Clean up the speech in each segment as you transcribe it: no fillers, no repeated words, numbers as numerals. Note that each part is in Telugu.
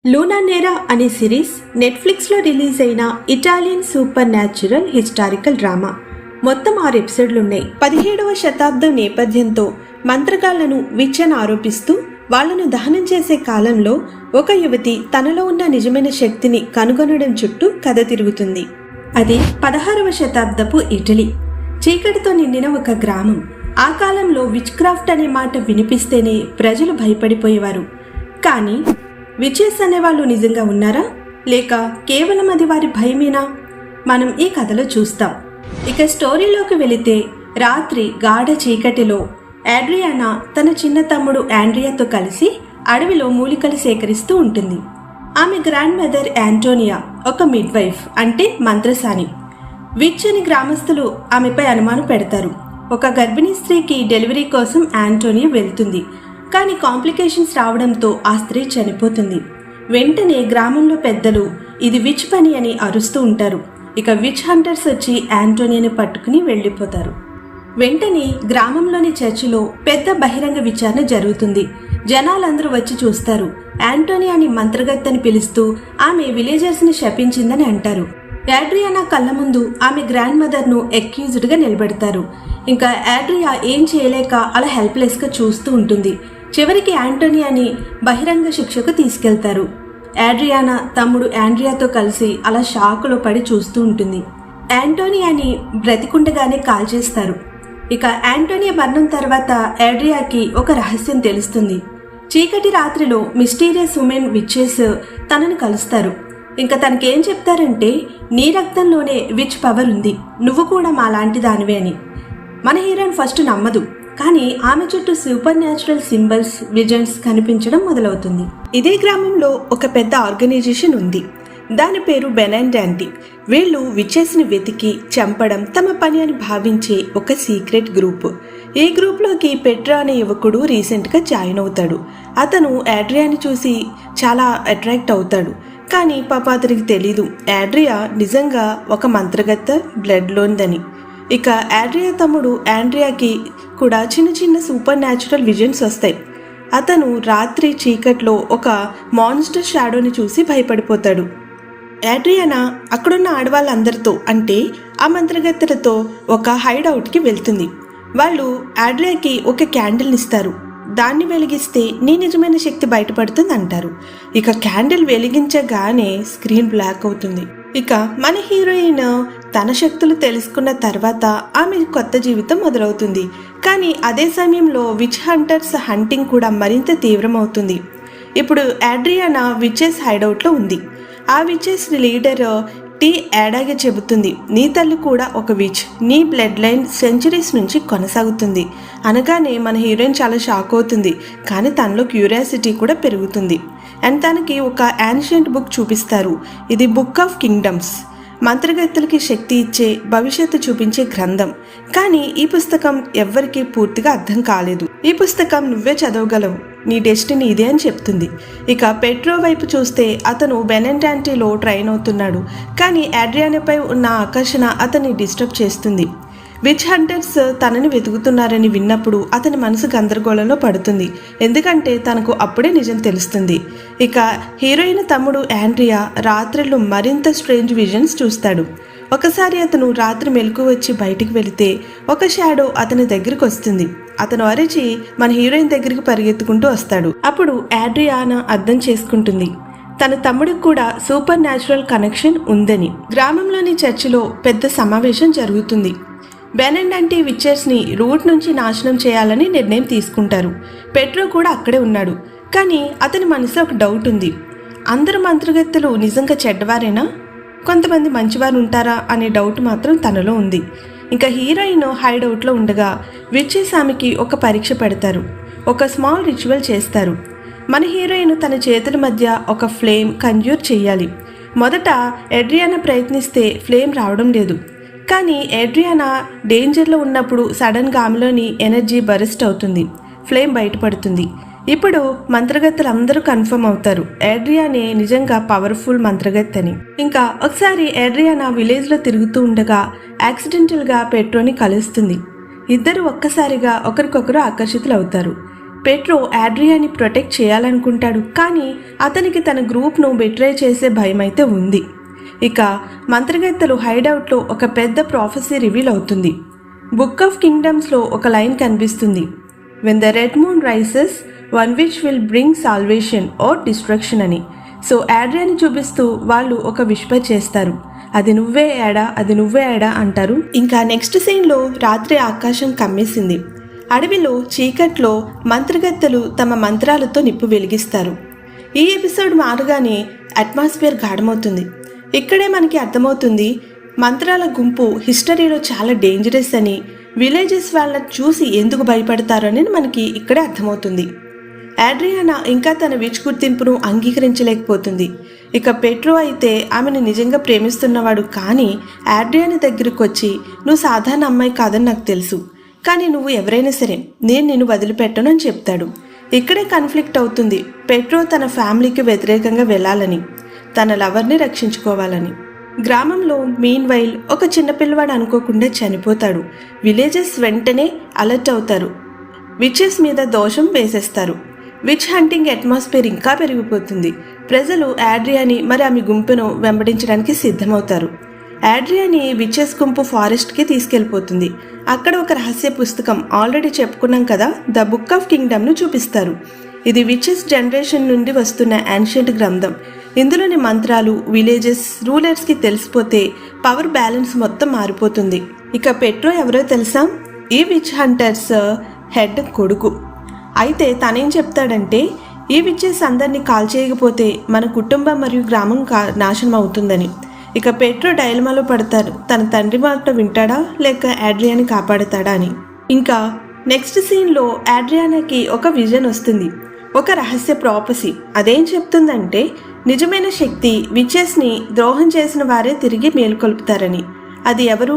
లూనా నేరా అనే సిరీస్ నెట్ఫ్లిక్స్లో రిలీజ్ అయిన Italian super natural historical drama. మొత్తం 6 ఎపిసోడ్లున్నాయి. 17వ శతాబ్దం నేపథ్యంతో మంత్రగాళ్లను విచ్చని ఆరోపిస్తూ వాళ్లను దహనం చేసే కాలంలో ఒక యువతి తనలో ఉన్న నిజమైన శక్తిని కనుగొనడం చుట్టూ కథ తిరుగుతుంది. అది 16వ శతాబ్దపు ఇటలీ. చీకటితో నిండిన ఒక గ్రామం. ఆ కాలంలో విచ్ క్రాఫ్ట్ అనే మాట వినిపిస్తేనే ప్రజలు భయపడిపోయేవారు. కానీ విచెస్ అనేవాళ్ళు నిజంగా ఉన్నారా, లేక కేవలం అది వారి భయమేనా? మనం ఈ కథలో చూస్తాం. ఇక స్టోరీలోకి వెళితే, రాత్రి గాఢ చీకటిలో ఆడ్రియానా తన చిన్న తమ్ముడు ఆండ్రియాతో కలిసి అడవిలో మూలికలు సేకరిస్తూ ఉంటుంది. ఆమె గ్రాండ్ మదర్ యాంటోనియా ఒక మిడ్వైఫ్, అంటే మంత్రసాని. విచ్ అని గ్రామస్తులు ఆమెపై అనుమానం పెడతారు. ఒక గర్భిణీ స్త్రీకి డెలివరీ కోసం యాంటోనియా వెళ్తుంది. కానీ కాంప్లికేషన్స్ రావడంతో ఆ స్త్రీ చనిపోతుంది. వెంటనే గ్రామంలో పెద్దలు ఇది విచ్ పని అని అరుస్తూ ఉంటారు. ఇక విచ్ హంటర్స్ వచ్చి యాంటోనియాని పట్టుకుని వెళ్ళిపోతారు. వెంటనే గ్రామంలోని చర్చిలో పెద్ద బహిరంగ విచారణ జరుగుతుంది. జనాలందరూ వచ్చి చూస్తారు. యాంటోనియాని మంత్రగత్తని పిలుస్తూ ఆమె విలేజర్స్ని శపించిందని అంటారు. ఆడ్రియానా కళ్ళ ముందు ఆమె గ్రాండ్ మదర్ను అక్యూజ్డ్గా నిలబెడతారు. ఇంకా ఆడ్రియా ఏం చేయలేక అలా హెల్ప్లెస్గా చూస్తూ ఉంటుంది. చివరికి యాంటోనియాని బహిరంగ శిక్షకు తీసుకెళ్తారు. ఆడ్రియానా తమ్ముడు ఆండ్రియాతో కలిసి అలా షాకులో పడి చూస్తూ ఉంటుంది. యాంటోనియాని బ్రతికుండగానే కాల్చేస్తారు. ఇక యాంటోనియా మరణం తర్వాత ఆడ్రియాకి ఒక రహస్యం తెలుస్తుంది. చీకటి రాత్రిలో మిస్టీరియస్ ఉమెన్ విచెస్ తనను కలుస్తారు. ఇంకా తనకేం చెప్తారంటే, నీ రక్తంలోనే విచ్ పవర్ ఉంది, నువ్వు కూడా మాలాంటి దానివే అని. మన హీరోయిన్ ఫస్ట్ నమ్మదు, కానీ ఆమె చుట్టూ సూపర్ న్యాచురల్ సింబల్స్, విజన్స్ కనిపించడం మొదలవుతుంది. ఇదే గ్రామంలో ఒక పెద్ద ఆర్గనైజేషన్ ఉంది. దాని పేరు బెనెండాంటి. వీళ్ళు విచెస్ని వెతికి చంపడం తమ పని అని భావించే ఒక సీక్రెట్ గ్రూప్. ఈ గ్రూప్లోకి పెట్రా అనే యువకుడు రీసెంట్గా జాయిన్ అవుతాడు. అతను ఆడ్రియాని చూసి చాలా అట్రాక్ట్ అవుతాడు. కానీ పాప అతనికి తెలీదు ఆడ్రియా నిజంగా ఒక మంత్రగత్త బ్లడ్లోందని. ఇక ఆడ్రియా తమ్ముడు ఆండ్రియాకి కూడా చిన్న చిన్న సూపర్ న్యాచురల్ విజన్స్ వస్తాయి. అతను రాత్రి చీకట్లో ఒక మాన్స్టర్ షాడోని చూసి భయపడిపోతాడు. ఆడ్రియానా అక్కడున్న ఆడవాళ్ళందరితో, అంటే ఆ మంత్రగత్తెలతో ఒక హైడౌట్కి వెళ్తుంది. వాళ్ళు ఆడ్రియాకి ఒక క్యాండిల్ని ఇస్తారు. దాన్ని వెలిగిస్తే నీ నిజమైన శక్తి బయటపడుతుంది అంటారు. ఇక క్యాండిల్ వెలిగించగానే స్క్రీన్ బ్లాక్ అవుతుంది. ఇక మన హీరోయిన్ తన శక్తులు తెలుసుకున్న తర్వాత ఆమె కొత్త జీవితం మొదలవుతుంది. కానీ అదే సమయంలో విచ్ హంటర్స్ హంటింగ్ కూడా మరింత తీవ్రమవుతుంది. ఇప్పుడు ఆడ్రియానా విచెస్ హైడౌట్లో ఉంది. ఆ విచెస్ లీడర్ టీ యాడాగా చెబుతుంది, నీ తల్లి కూడా ఒక విచ్, నీ బ్లడ్ లైన్ సెంచరీస్ నుంచి కొనసాగుతుంది అనగానే మన హీరోయిన్ చాలా షాక్ అవుతుంది. కానీ తనలో క్యూరియాసిటీ కూడా పెరుగుతుంది. అండ్ తనకి ఒక యాన్షియంట్ బుక్ చూపిస్తారు. ఇది బుక్ ఆఫ్ కింగ్డమ్స్, మంత్రగత్తెలకి శక్తి ఇచ్చే, భవిష్యత్తు చూపించే గ్రంథం. కానీ ఈ పుస్తకం ఎవ్వరికీ పూర్తిగా అర్థం కాలేదు. ఈ పుస్తకం నువ్వే చదవగలవు, నీ డెస్టినీ ఇదే అని చెప్తుంది. ఇక పెట్రో వైపు చూస్తే అతను బెనెండాంటిలో ట్రైన్ అవుతున్నాడు. కానీ ఆడ్రియానాపై ఉన్న ఆకర్షణ అతన్ని డిస్టర్బ్ చేస్తుంది. విచ్ హంటర్స్ తనని వెతుకుతున్నారని విన్నప్పుడు అతని మనసు గందరగోళంలో పడుతుంది. ఎందుకంటే తనకు అప్పుడే నిజం తెలుస్తుంది. ఇక హీరోయిన్ తమ్ముడు ఆండ్రియా రాత్రిళ్ళు మరింత స్ట్రేంజ్ విజన్స్ చూస్తాడు. ఒకసారి అతను రాత్రి మెలకు వచ్చి బయటికి వెళితే ఒక షాడో అతని దగ్గరికి వస్తుంది. అతను అరిచి మన హీరోయిన్ దగ్గరికి పరిగెత్తుకుంటూ వస్తాడు. అప్పుడు ఆడ్రియానా అర్థం చేసుకుంటుంది తన తమ్ముడికి కూడా సూపర్ న్యాచురల్ కనెక్షన్ ఉందని. గ్రామంలోని చర్చిలో పెద్ద సమావేశం జరుగుతుంది. బెనెండాంటి విచెస్ని రూట్ నుంచి నాశనం చేయాలని నిర్ణయం తీసుకుంటారు. పెట్రో కూడా అక్కడే ఉన్నాడు. కానీ అతని మనసులో ఒక డౌట్ ఉంది. అందరు మంత్రగత్తెలు నిజంగా చెడ్డవారేనా, కొంతమంది మంచివారు ఉంటారా అనే డౌట్ మాత్రం తనలో ఉంది. ఇంకా హీరోయిన్ హైడౌట్లో ఉండగా విచెస్ ఆమెకి ఒక పరీక్ష పెడతారు. ఒక స్మాల్ రిచువల్ చేస్తారు. మన హీరోయిన్ తన చేతుల మధ్య ఒక ఫ్లేమ్ కంజ్యూర్ చేయాలి. మొదట ఆడ్రియానా ప్రయత్నిస్తే ఫ్లేమ్ రావడం లేదు. కానీ ఆడ్రియానా డేంజర్లో ఉన్నప్పుడు సడన్గా ఆమెలోని ఎనర్జీ బరస్ట్ అవుతుంది. ఫ్లేమ్ బయటపడుతుంది. ఇప్పుడు మంత్రగత్తెలందరూ కన్ఫర్మ్ అవుతారు ఆడ్రియానే నిజంగా పవర్ఫుల్ మంత్రగత్తెని. ఇంకా ఒకసారి ఆడ్రియానా విలేజ్లో తిరుగుతూ ఉండగా యాక్సిడెంటల్గా పెట్రోని కలుస్తుంది. ఇద్దరు ఒక్కసారిగా ఒకరికొకరు ఆకర్షితులు అవుతారు. పెట్రో ఆడ్రియాని ప్రొటెక్ట్ చేయాలనుకుంటాడు, కానీ అతనికి తన గ్రూప్ను బెట్రే చేసే భయం అయితే ఉంది. ఇక మంత్రగత్తెలు హైడౌట్లో ఒక పెద్ద ప్రాఫెసీ రివీల్ అవుతుంది. బుక్ ఆఫ్ కింగ్డమ్స్లో ఒక లైన్ కనిపిస్తుంది, when the red moon rises one which will bring salvation are destruction అని. సో ఆడ్రియాని చూపిస్తూ వాళ్ళు ఒక విస్పర్ చేస్తారు, అది నువ్వే యాడా, అది నువ్వే యాడా అంటారు. ఇంకా నెక్స్ట్ సీన్లో రాత్రి ఆకాశం కమ్మేసింది. అడవిలో చీకట్లో మంత్రగత్తెలు తమ మంత్రాలతో నిప్పు వెలిగిస్తారు. ఈ ఎపిసోడ్ మారుగానే అట్మాస్ఫియర్ గాఢమవుతుంది. ఇక్కడే మనకి అర్థమవుతుంది మంత్రాల గుంపు హిస్టరీలో చాలా డేంజరస్ అని, విలేజెస్ వాళ్ళని చూసి ఎందుకు భయపడతారని మనకి ఇక్కడే అర్థమవుతుంది. ఆడ్రియానా ఇంకా తన విచ్ గుర్తింపును అంగీకరించలేకపోతుంది. ఇక పెట్రో అయితే ఆమెను నిజంగా ప్రేమిస్తున్నవాడు, కానీ ఆడ్రియానా దగ్గరకు వచ్చి నువ్వు సాధారణ అమ్మాయి కాదని నాకు తెలుసు, కానీ నువ్వు ఎవరైనా సరే నేను నిన్ను వదిలిపెట్టను అని చెప్తాడు. ఇక్కడే కాన్ఫ్లిక్ట్ అవుతుంది. పెట్రో తన ఫ్యామిలీకి వ్యతిరేకంగా వెళ్ళాలని, తన లవర్ని రక్షించుకోవాలని. గ్రామంలో మీన్ వైల్ ఒక చిన్నపిల్లవాడు అనుకోకుండా చనిపోతాడు. విలేజెస్ వెంటనే అలర్ట్ అవుతారు, విచెస్ మీద దోషం వేసేస్తారు. విచ్ హంటింగ్ అట్మాస్ఫియర్ ఇంకా పెరిగిపోతుంది. ప్రజలు ఆడ్రియాని మరి ఆమె గుంపును వెంబడించడానికి సిద్ధమవుతారు. ఆడ్రియాని విచెస్ గుంపు ఫారెస్ట్కి తీసుకెళ్ళిపోతుంది. అక్కడ ఒక రహస్య పుస్తకం, ఆల్రెడీ చెప్పుకున్నాం కదా, ద బుక్ ఆఫ్ కింగ్డమ్ను చూపిస్తారు. ఇది విచెస్ జనరేషన్ నుండి వస్తున్న యాన్షియంట్ గ్రంథం. ఇందులోని మంత్రాలు విలేజెస్ రూలర్స్కి తెలిసిపోతే పవర్ బ్యాలెన్స్ మొత్తం మారిపోతుంది. ఇక పెట్రో ఎవరో తెలుసా? ఈ విచ్ హంటర్స్ హెడ్ కొడుకు. అయితే తనేం చెప్తాడంటే, ఈ విచెస్ అందరినీ కాల్ చేయకపోతే మన కుటుంబం మరియు గ్రామం నాశనం అవుతుందని. ఇక పెట్రో డైలమాలో పడతారు, తన తండ్రి మాట వింటాడా లేక ఆడ్రియాని కాపాడుతాడా అని. ఇంకా నెక్స్ట్ సీన్లో ఆడ్రియానాకి ఒక విజన్ వస్తుంది, ఒక రహస్య ప్రాపసీ. అదేం చెప్తుందంటే నిజమైన శక్తి విచెస్ని ద్రోహం చేసిన వారే తిరిగి మేలుకొల్పుతారని. అది ఎవరు?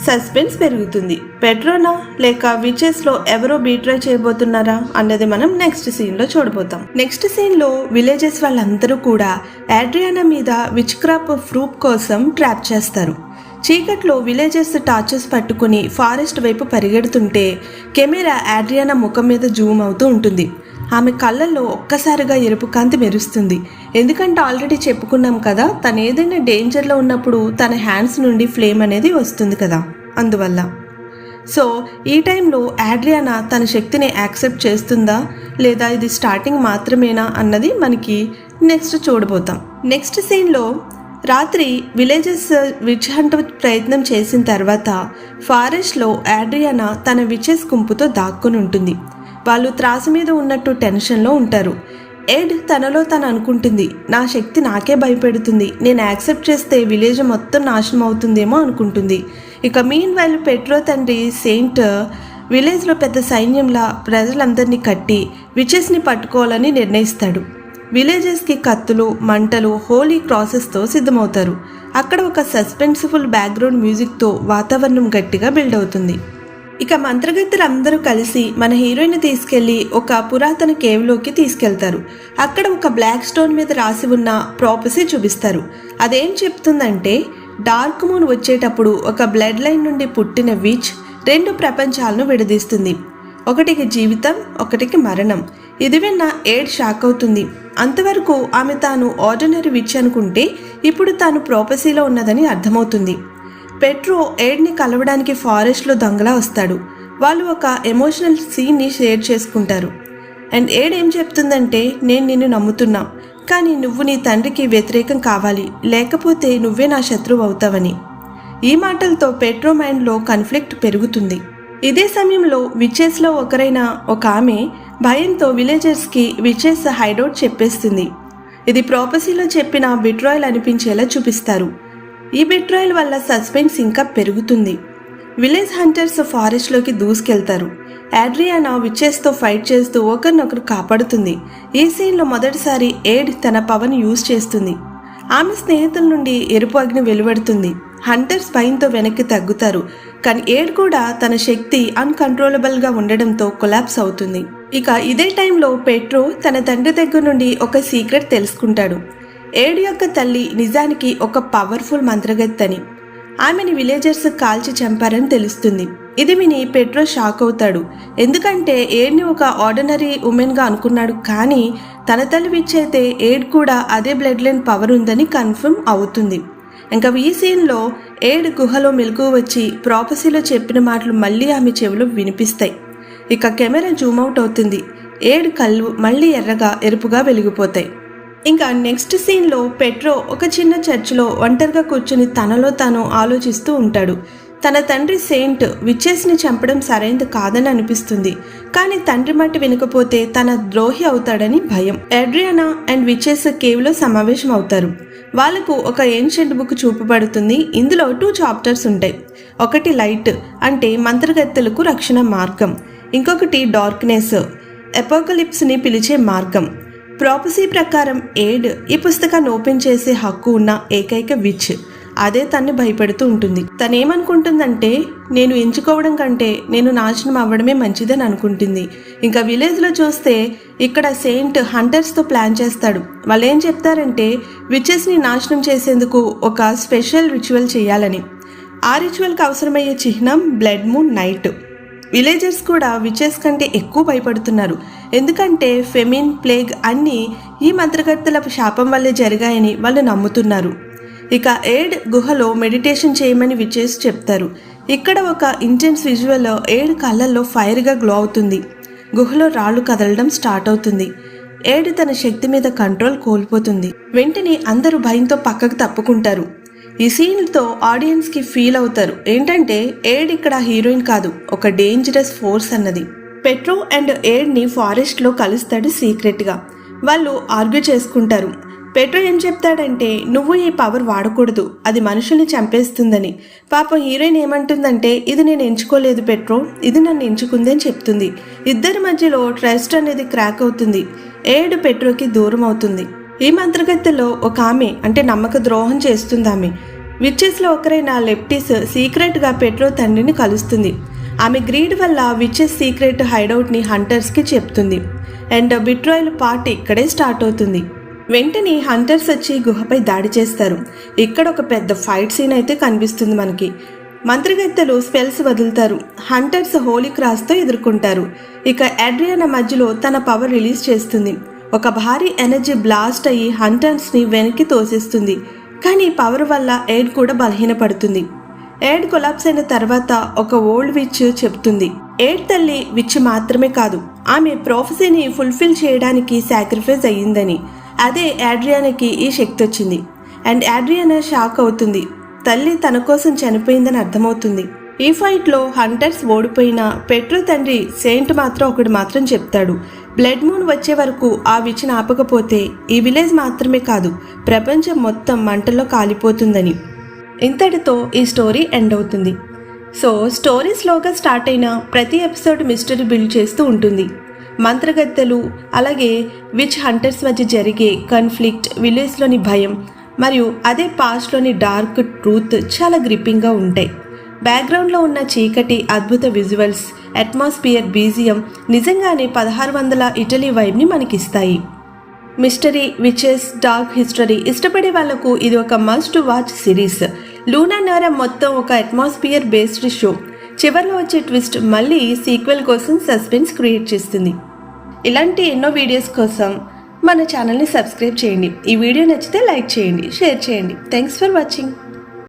సస్పెన్స్ పెరుగుతుంది. పెట్రోనా లేక విచెస్లో ఎవరో బీట్రై చేయబోతున్నారా అన్నది మనం నెక్స్ట్ సీన్లో చూడబోతాం. నెక్స్ట్ సీన్లో విలేజెస్ వాళ్ళందరూ కూడా ఆడ్రియానా మీద విచ్ క్రాప్ ప్రూఫ్ కోసం ట్రాప్ చేస్తారు. చీకట్లో విలేజెస్ టార్చెస్ పట్టుకుని ఫారెస్ట్ వైపు పరిగెడుతుంటే కెమెరా ఆడ్రియానా ముఖం మీద జూమ్ అవుతూ ఉంటుంది. ఆమె కళ్ళల్లో ఒక్కసారిగా ఎరుపు కాంతి మెరుస్తుంది. ఎందుకంటే ఆల్రెడీ చెప్పుకున్నాం కదా, తను ఏదైనా డేంజర్లో ఉన్నప్పుడు తన హ్యాండ్స్ నుండి ఫ్లేమ్ అనేది వస్తుంది కదా, అందువల్ల. సో ఈ టైంలో ఆడ్రియానా తన శక్తిని యాక్సెప్ట్ చేస్తుందా లేదా ఇది స్టార్టింగ్ మాత్రమేనా అన్నది మనకి నెక్స్ట్ చూడబోతాం. నెక్స్ట్ సీన్లో రాత్రి విలేజెస్ విచ్ హంట్ ప్రయత్నం చేసిన తర్వాత ఫారెస్ట్లో ఆడ్రియానా తన విచెస్ గుంపుతో దాక్కుని ఉంటుంది. వాళ్ళు త్రాసు మీద ఉన్నట్టు టెన్షన్లో ఉంటారు. ఎడ్ తనలో తను అనుకుంటుంది, నా శక్తి నాకే భయపెడుతుంది, నేను యాక్సెప్ట్ చేస్తే విలేజ్ మొత్తం నాశనం అవుతుందేమో అనుకుంటుంది. ఇక మీన్ వైల్ పెట్రో తండ్రి సెయింట్ విలేజ్లో పెద్ద సైన్యంలా ప్రజలందరినీ కట్టి విచెస్ని పట్టుకోవాలని నిర్ణయిస్తాడు. విలేజెస్కి కత్తులు మంటలు హోలీ క్రాసెస్తో సిద్ధమవుతారు. అక్కడ ఒక సస్పెన్స్ఫుల్ బ్యాక్గ్రౌండ్ మ్యూజిక్తో వాతావరణం గట్టిగా బిల్డ్ అవుతుంది. ఇక మంత్రగత్తెలు అందరూ కలిసి మన హీరోయిన్ తీసుకెళ్లి ఒక పురాతన కేవ్లోకి తీసుకెళ్తారు. అక్కడ ఒక బ్లాక్ స్టోన్ మీద రాసి ఉన్న ప్రాపసీ చూపిస్తారు. అదేం చెప్తుందంటే, డార్క్ మూన్ వచ్చేటప్పుడు ఒక బ్లడ్ లైన్ నుండి పుట్టిన విచ్ రెండు ప్రపంచాలను విడదీస్తుంది. ఒకటికి జీవితం, ఒకటికి మరణం. ఇది విన్న ఏడ్ షాక్ అవుతుంది. అంతవరకు ఆమె తాను ఆర్డినరీ విచ్ అనుకుంటే ఇప్పుడు తాను ప్రాపసీలో ఉన్నదని అర్థమవుతుంది. పెట్రో ఏడ్ని కలవడానికి ఫారెస్ట్లో దొంగలా వస్తాడు. వాళ్ళు ఒక ఎమోషనల్ సీన్ని షేర్ చేసుకుంటారు. అండ్ ఏడ్ ఏం చెప్తుందంటే, నేను నిన్ను నమ్ముతున్నా, కానీ నువ్వు నీ తండ్రికి వ్యతిరేకం కావాలి, లేకపోతే నువ్వే నా శత్రువు అవుతావని. ఈ మాటలతో పెట్రో మైండ్లో కాన్ఫ్లిక్ట్ పెరుగుతుంది. ఇదే సమయంలో విచెస్లో ఒకరైన ఒక ఆమె భయంతో విలేజర్స్కి విచెస్ హైడౌట్ చెప్పేస్తుంది. ఇది ప్రాపసీలో చెప్పిన బిట్రాయల్ అనిపించేలా చూపిస్తారు. ఈ బిట్రాయల్ వల్ల సస్పెన్స్ ఇంకా పెరుగుతుంది. విలేజ్ హంటర్స్ ఫారెస్ట్లోకి దూసుకెళ్తారు. ఆడ్రియానా విచెస్తో ఫైట్ చేస్తూ ఒకరినొకరు కాపాడుతుంది. ఈ సీన్లో మొదటిసారి ఏడ్ తన పవర్ యూజ్ చేస్తుంది. ఆమె స్నేహితుల నుండి ఎరుపు అగ్ని వెలువడుతుంది. హంటర్స్ భయంతో వెనక్కి తగ్గుతారు. కానీ ఏడ్ కూడా తన శక్తి అన్కంట్రోలబుల్గా ఉండడంతో కొలాప్స్ అవుతుంది. ఇక ఇదే టైంలో పెట్రో తన తండ్రి దగ్గర నుండి ఒక సీక్రెట్ తెలుసుకుంటాడు. ఏడ్ యొక్క తల్లి నిజానికి ఒక పవర్ఫుల్ మంత్రగత్తని. ఆమెని విలేజర్స్ కాల్చి చంపారని తెలుస్తుంది. ఇది విని పెట్రో షాక్ అవుతాడు. ఎందుకంటే ఏడ్ని ఒక ఆర్డినరీ ఉమెన్గా అనుకున్నాడు, కానీ తన తల్లి విచ్ అయితే ఏడ్ కూడా అదే బ్లడ్ లైన్ పవర్ ఉందని కన్ఫర్మ్ అవుతుంది. ఇంకా ఈ సీన్లో ఏడ్ గుహలో మెలకు వచ్చి ప్రాపసీలో చెప్పిన మాటలు మళ్ళీ ఆమె చెవిలో వినిపిస్తాయి. ఇక కెమెరా జూమ్ అవుట్ అవుతుంది. ఏడ్ కళ్ళు మళ్ళీ ఎరుపుగా వెలిగిపోతాయి. ఇంకా నెక్స్ట్ సీన్లో పెట్రో ఒక చిన్న చర్చిలో ఒంటరిగా కూర్చుని తనలో తాను ఆలోచిస్తూ ఉంటాడు. తన తండ్రి సెయింట్ విచెస్ని చంపడం సరైనది కాదని అనిపిస్తుంది, కానీ తండ్రి మాట వినకపోతే తన ద్రోహి అవుతాడని భయం. అడ్రియానా అండ్ విచెస్ కేవ్లో సమావేశం అవుతారు. వాళ్లకు ఒక ఏన్షియంట్ బుక్ చూపబడుతుంది. ఇందులో 2 చాప్టర్స్ ఉంటాయి. ఒకటి లైట్ అంటే మంత్రగత్తెలకు రక్షణ మార్గం, ఇంకొకటి డార్క్నెస్ ఎపోకలిప్స్ని పిలిచే మార్గం. ప్రాపసీ ప్రకారం ఏడ్ ఈ పుస్తకాన్ని ఓపెన్ చేసే హక్కు ఉన్న ఏకైక విచ్. అదే తన్ని భయపెడుతూ ఉంటుంది. తనేమనుకుంటుందంటే నేను ఎంచుకోవడం కంటే నేను నాశనం అవ్వడమే మంచిదని అనుకుంటుంది. ఇంకా విలేజ్లో చూస్తే ఇక్కడ సెయింట్ హంటర్స్తో ప్లాన్ చేస్తాడు. వాళ్ళు ఏం చెప్తారంటే విచెస్ని నాశనం చేసేందుకు ఒక స్పెషల్ రిచువల్ చేయాలని. ఆ రిచువల్కి అవసరమయ్యే చిహ్నం బ్లడ్ మూన్ నైట్. విలేజర్స్ కూడా విచెస్ కంటే ఎక్కువ భయపడుతున్నారు, ఎందుకంటే ఫెమిన్, ప్లేగ్ అన్నీ ఈ మంత్రగత్తెల శాపం వల్లే జరిగాయని వాళ్ళు నమ్ముతున్నారు. ఇక ఏడ్ గుహలో మెడిటేషన్ చేయమని విచెస్ చెప్తారు. ఇక్కడ ఒక ఇంటెన్స్ విజువల్ ఏడ్ కళ్ళల్లో ఫైర్గా గ్లో అవుతుంది. గుహలో రాళ్లు కదలడం స్టార్ట్ అవుతుంది. ఏడ్ తన శక్తి మీద కంట్రోల్ కోల్పోతుంది. వెంటనే అందరూ భయంతో పక్కకు తప్పుకుంటారు. ఈ సీన్తో ఆడియన్స్కి ఫీల్ అవుతారు ఏంటంటే ఏడ్ ఇక్కడ హీరోయిన్ కాదు, ఒక డేంజరస్ ఫోర్స్ అన్నది. పెట్రో అండ్ ఏడ్ని ఫారెస్ట్లో కలుస్తాడు సీక్రెట్గా. వాళ్ళు ఆర్గ్యూ చేసుకుంటారు. పెట్రో ఏం చెప్తాడంటే నువ్వు ఈ పవర్ వాడకూడదు, అది మనుషుల్ని చంపేస్తుందని. పాపం హీరోయిన్ ఏమంటుందంటే ఇది నేను ఎంచుకోలేదు పెట్రో, ఇది నన్ను ఎంచుకుంది అని చెప్తుంది. ఇద్దరి మధ్యలో ట్రస్ట్ అనేది క్రాక్ అవుతుంది. ఏడ్ పెట్రోకి దూరం అవుతుంది. ఈ మంత్రగత్తెలో ఒక ఆమె అంటే నమ్మక ద్రోహం చేస్తుంది. ఆమె విచెస్లో ఒకరైన లెప్టిస్ సీక్రెట్గా పెట్రో తండ్రిని కలుస్తుంది. ఆమె గ్రీడ్ వల్ల విచెస్ సీక్రెట్ హైడౌట్ని హంటర్స్కి చెప్తుంది. అండ్ బిట్రాయల్ పార్ట్ ఇక్కడే స్టార్ట్ అవుతుంది. వెంటనే హంటర్స్ వచ్చి గుహపై దాడి చేస్తారు. ఇక్కడ ఒక పెద్ద ఫైట్ సీన్ అయితే కనిపిస్తుంది మనకి. మంత్రగత్తెలు స్పెల్స్ వదులుతారు. హంటర్స్ హోలీ క్రాస్తో ఎదుర్కొంటారు. ఇక అడ్రియానా మధ్యలో తన పవర్ రిలీజ్ చేస్తుంది. ఒక భారీ ఎనర్జీ బ్లాస్ట్ అయ్యి హంటర్స్ని వెనక్కి తోసేస్తుంది. కానీ పవర్ వల్ల ఏడ్ కూడా బలహీనపడుతుంది. ఏడ్ కొలాప్స్ అయిన తర్వాత ఒక ఓల్డ్ విచ్ చెప్తుంది ఏడ్ తల్లి విచ్ మాత్రమే కాదు, ఆమె ప్రొఫెసీని ఫుల్ఫిల్ చేయడానికి సాక్రిఫైస్ అయ్యిందని. అదే అడ్రియానాకి ఈ శక్తి వచ్చింది. అండ్ అడ్రియానా షాక్ అవుతుంది. తల్లి తన కోసం చనిపోయిందని అర్థమవుతుంది. ఈ ఫైట్లో హంటర్స్ ఓడిపోయినా పెట్రో తండ్రి సెయింట్ మాత్రం ఒకటి మాత్రం చెప్తాడు, బ్లడ్ మూన్ వచ్చే వరకు ఆ విచ్ని ఆపకపోతే ఈ విలేజ్ మాత్రమే కాదు ప్రపంచం మొత్తం మంటల్లో కాలిపోతుందని. ఇంతటితో ఈ స్టోరీ ఎండ్ అవుతుంది. సో స్టోరీ స్లోగా స్టార్ట్ అయిన ప్రతి ఎపిసోడ్ మిస్టరీ బిల్డ్ చేస్తూ ఉంటుంది. మంత్రగత్తెలు అలాగే విచ్ హంటర్స్ మధ్య జరిగే కాన్ఫ్లిక్ట్, విలేజ్లోని భయం మరియు అదే పాస్ట్లోని డార్క్ ట్రూత్ చాలా గ్రిప్పింగ్గా ఉంటాయి. బ్యాక్గ్రౌండ్లో ఉన్న చీకటి, అద్భుత విజువల్స్, అట్మాస్ఫియర్, బీజియం నిజంగానే 1600 ఇటలీ వైబ్ని మనకిస్తాయి. మిస్టరీ, విచెస్, డార్క్ హిస్టరీ ఇష్టపడే వాళ్లకు ఇది ఒక must watch series. Luna Nera మొత్తం ఒక అట్మాస్ఫియర్ బేస్డ్ షో. చివరిలో వచ్చే ట్విస్ట్ మళ్ళీ సీక్వెల్ కోసం సస్పెన్స్ క్రియేట్ చేస్తుంది. ఇలాంటి ఎన్నో వీడియోస్ కోసం మన ఛానల్ని సబ్స్క్రైబ్ చేయండి. ఈ వీడియో నచ్చితే లైక్ చేయండి, షేర్ చేయండి. Thanks for watching.